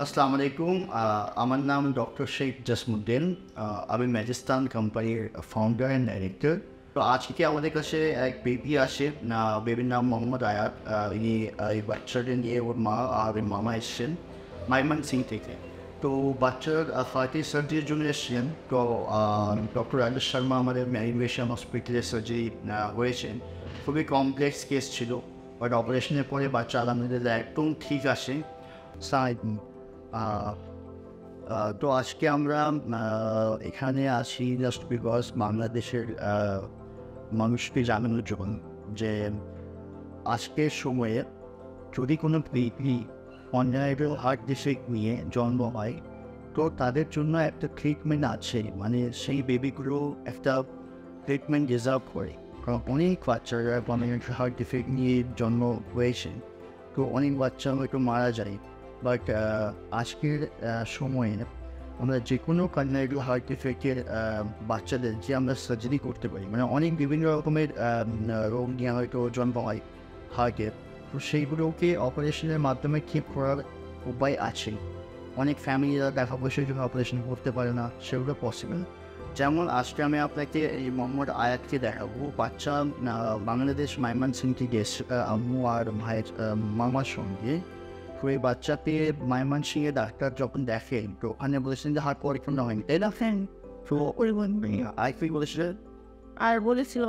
আসসালামু আলাইকুম। আমার নাম ডক্টর শেখ জাসমুদ্দিন। আমি ম্যাজেস্টান কোম্পানির ফাউন্ডার অ্যান্ড ডাইরেক্টর। তো আজকে আমাদের কাছে এক বেবি আসে, বেবির নাম মোহাম্মদ আয়াত। ইনি এই বাচ্চাটা নিয়ে ওর মা আর ওর মামা এসেছেন ময়মনসিং থেকে। তো বাচ্চার হার্টের সার্জারির জন্য এসেছেন। তো ডক্টর রাজেশ শর্মা আমাদের ম্যারিবেশন হসপিটালে সার্জারি হয়েছেন। খুবই কমপ্লেক্স কেস ছিল, বাট অপারেশনের পরে বাচ্চা আলহামদুলিল্লাহ একদম ঠিক আসে। সাইড আহ, তো আজকে আমরা এখানে আসি জাস্ট বিকজ বাংলাদেশের মানুষকে জানানোর জন্য যে আজকের সময়ে যদি কোনো বেবি অনলাইনেবল হার্ট ডিফেক্ট নিয়ে জন্ম হয়, তো তাদের জন্য একটা ট্রিটমেন্ট আছে, মানে সেই বেবিগুলো একটা ট্রিটমেন্ট ডিজার্ভ করে। কারণ অনেক বাচ্চারা অনলাইনেবল হার্ট ডিফেক্ট নিয়ে জন্ম হয়েছে, তো অনেক বাচ্চা হয়তো মারা যায়। বাট আজকের সময়ে আমরা যে কোনো কনজেনিটাল হার্ট ডিফেক্টের বাচ্চাদের যে আমরা সার্জারি করতে পারি, মানে অনেক বিভিন্ন রকমের রোগ নিয়ে হয়তো জন্ম হয় হার্টের, তো সেইগুলোকে অপারেশনের মাধ্যমে ঠিক করার উপায় আছে। অনেক ফ্যামিলিরা টাকা পয়সার জন্য অপারেশন করতে পারে না, সেগুলো পসিবল। যেমন আজকে আমি আপনাকে এই মোহাম্মদ আয়াতকে দেখাবো। বাচ্চা বাংলাদেশ ময়মনসিং থেকে আম্মু আর ভাইয়ের মামার সঙ্গে। তো এই বাচ্চাকে ময়মনসিংহে ডাক্তার যখন দেখেন, তো ওখানে বলেছেন যে হার্ট পরীক্ষা হয়নি, তাই না? তো আইফি বলেছিলেন আর বলেছিল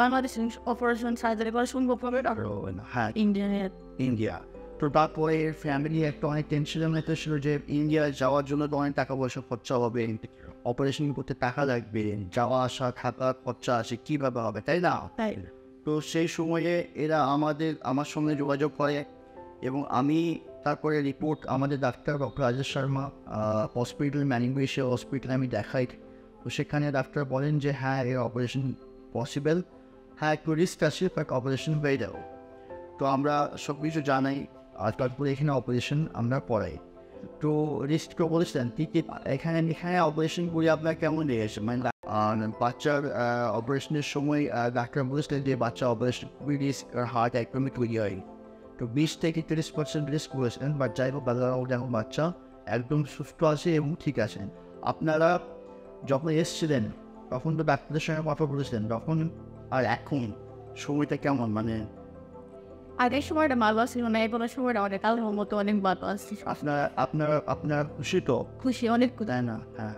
বাংলাদেশের অপারেশন সার্জারি করা সম্ভব হবে না, হ্যাঁ ইন্ডিয়ানের। ইন্ডিয়া। তো তারপরে ফ্যামিলি একটা অনেক টেনশনের মধ্যে ছিল যে ইন্ডিয়া যাওয়ার জন্য তো অনেক টাকা পয়সা খরচা হবে, অপারেশন করতে টাকা লাগবে, যাওয়া আসা থাকা খরচা আছে, কীভাবে হবে, তাই না? তাই তো সেই সময়ে এরা আমার সঙ্গে যোগাযোগ করে এবং আমি তারপরে রিপোর্ট আমাদের doctor doctor Rajesh Sharma hospital ম্যানিংবেশিয়া হসপিটালে আমি দেখাই। তো সেখানে ডাক্তার বলেন যে হ্যাঁ, এর অপারেশন পসিবল, হ্যাঁ একটু রিস্ক আছে, বাট অপারেশন হয়ে যাবে। তো আমরা সব কিছু জানাই, আর তারপরে এখানে অপারেশন আমরা করাই। তো রিস্ককে বলেছিলেন কি কি এখানে এখানে অপারেশন করে আপনার কেমন লেগেছে, মানে বাচ্চার অপারেশনের সময় ডাক্তার বলেছিলেন যে বাচ্চা অপারেশন খুবই রিস্ক, হার্ট একদমই তৈরি হয়। তো 20-30% রিস্ক করেছিলেন, বাট যাই হোক এখন বাচ্চা একদম সুস্থ আছে এবং ঠিক আছে। আপনারা যখন এসেছিলেন তখন তো ডাক্তারের সঙ্গে কথা বলেছিলেন, তখন আর এখন সময়টা কেমন, মানে আগের সময়টা ভালো আসছিল না, এখন সময়টা অনেক আল্লাহর মতো অনেক ভালো আসছে। আপনার খুশি তো? খুশি, অনেক খুশি। তাই না? হ্যাঁ।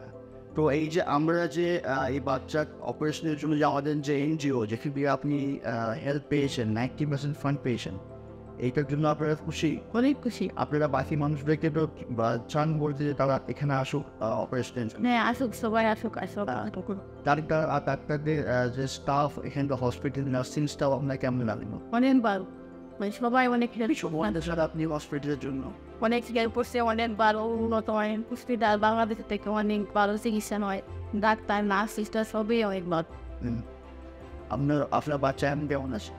তো এই যে আমরা যে এই বাচ্চার অপারেশনের জন্য যে আমাদের যে এনজিও যেখান থেকে আপনি হেল্প পেয়েছেন, 90% ফান্ড পেয়েছেন, এইটার জন্য আপনারা খুশি? অনেক খুশি। আপনারা বাকি মানুষদেরকে তো চান বলতে যে তারা এখানে আসুক অপারেশনের জন্য। হ্যাঁ, আসুক, সবাই আসুক। ডাক্তার আর ডাক্তারদের যে স্টাফ এখানকার হসপিটাল নার্সিং স্টাফ আপনার কেমন লাগলো? অনেক ভালো, মানে সবাই অনেক হেল্প। সময়ের সাথে আপনি হসপিটালের জন্য অনেক হেল্প করছে, অনেক ভালো উন্নত হয় হসপিটাল, বাংলাদেশের থেকে অনেক ভালো চিকিৎসা হয়, ডাক্তার নার্স সিস্টার সবই অনেক ভালো। আপনার বাচ্চা এখন কেমন আছে?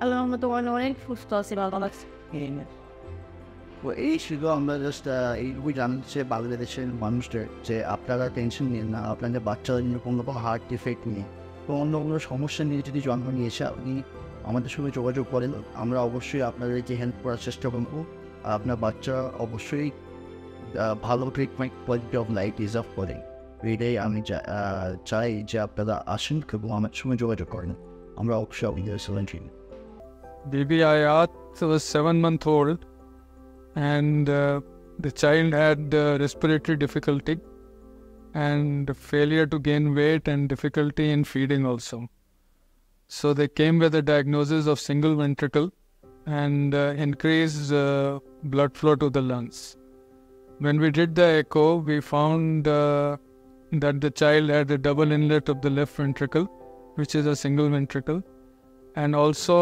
আল্লাহর মতো অনেক সুস্থ আছে, ভালো লাগছে। তো এই ছিল, আমরা জাস্ট এইটুকুই জানছে বাংলাদেশের মানুষদের যে আপনারা টেনশন নিন না, আপনাদের বাচ্চাদের জন্য কোনো রকম হার্ট ডিফেক্ট নিয়ে তো অন্য কোনো সমস্যা নিয়ে যদি জন্ম নিয়েছে, আপনি আমাদের সঙ্গে যোগাযোগ করেন, আমরা অবশ্যই আপনাদেরকে হেল্প করার চেষ্টা করবো। আপনার বাচ্চা অবশ্যই ভালো treatment, quality of life deserve করে। এটাই আমি চাই যে আপনারা আসেন এবং আমার সঙ্গে যোগাযোগ করেন, আমরা অবশ্যই আপনাদের solution. Baby Ayat was 7 months old, and the child had respiratory difficulty and failure to gain weight and difficulty in feeding also. So they came with a diagnosis of single ventricle and increased blood flow to the lungs. When we did the echo, we found that the child had a double inlet of the left ventricle, which is a single ventricle, and also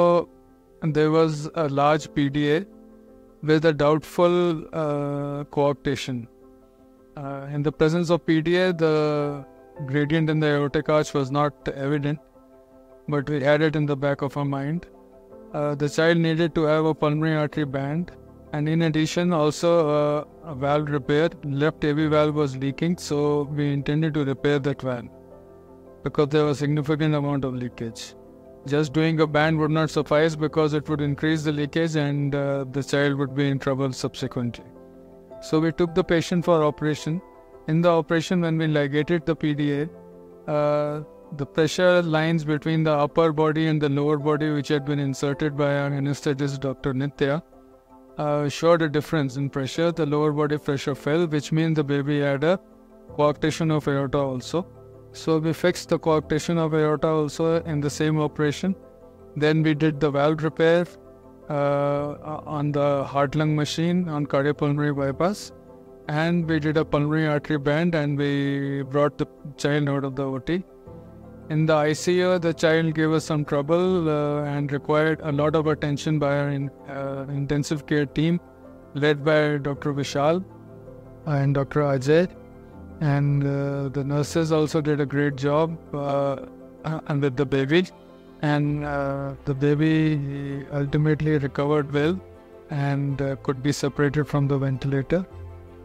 there was a large PDA with a doubtful coarctation. In the presence of PDA, the gradient in the aortic arch was not evident, but we had it in the back of our mind. The child needed to have a pulmonary artery band, and in addition also a valve repair. Left AV valve was leaking, so we intended to repair that valve because there was significant amount of leakage. Just doing a band would not suffice because it would increase the leakage and the child would be in trouble subsequently. So we took the patient for operation. In the operation, when we ligated the PDA, the pressure lines between the upper body and the lower body, which had been inserted by our anesthetist, Dr. Nitya, showed a difference in pressure. The lower body pressure fell, which means the baby had a coarctation of aorta also. So we fixed the coarctation of aorta also in the same operation. Then we did the valve repair on the heart-lung machine on cardiopulmonary bypass, and we did a pulmonary artery band, and we brought the child out of the OT. In the ICU, the child gave us some trouble and required a lot of attention by our intensive care team, led by Dr. Vishal and Dr. Ajay. And the nurses also did a great job and with the baby. And the baby ultimately recovered well and could be separated from the ventilator,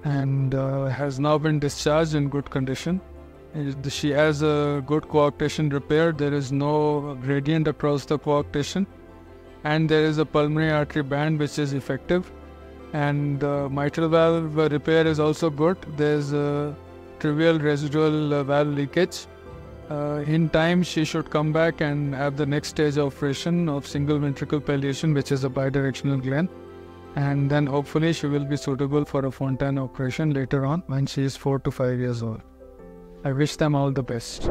and has now been discharged in good condition. She has a good coarctation repair. There is no gradient across the coarctation, and there is a pulmonary artery band which is effective, and mitral valve repair is also good. There's a trivial residual valve leakage. In time, she should come back and have the next stage of operation of single ventricle palliation, which is a bidirectional Glenn, and then hopefully she will be suitable for a Fontan operation later on when she is 4 to 5 years old. I wish them all the best.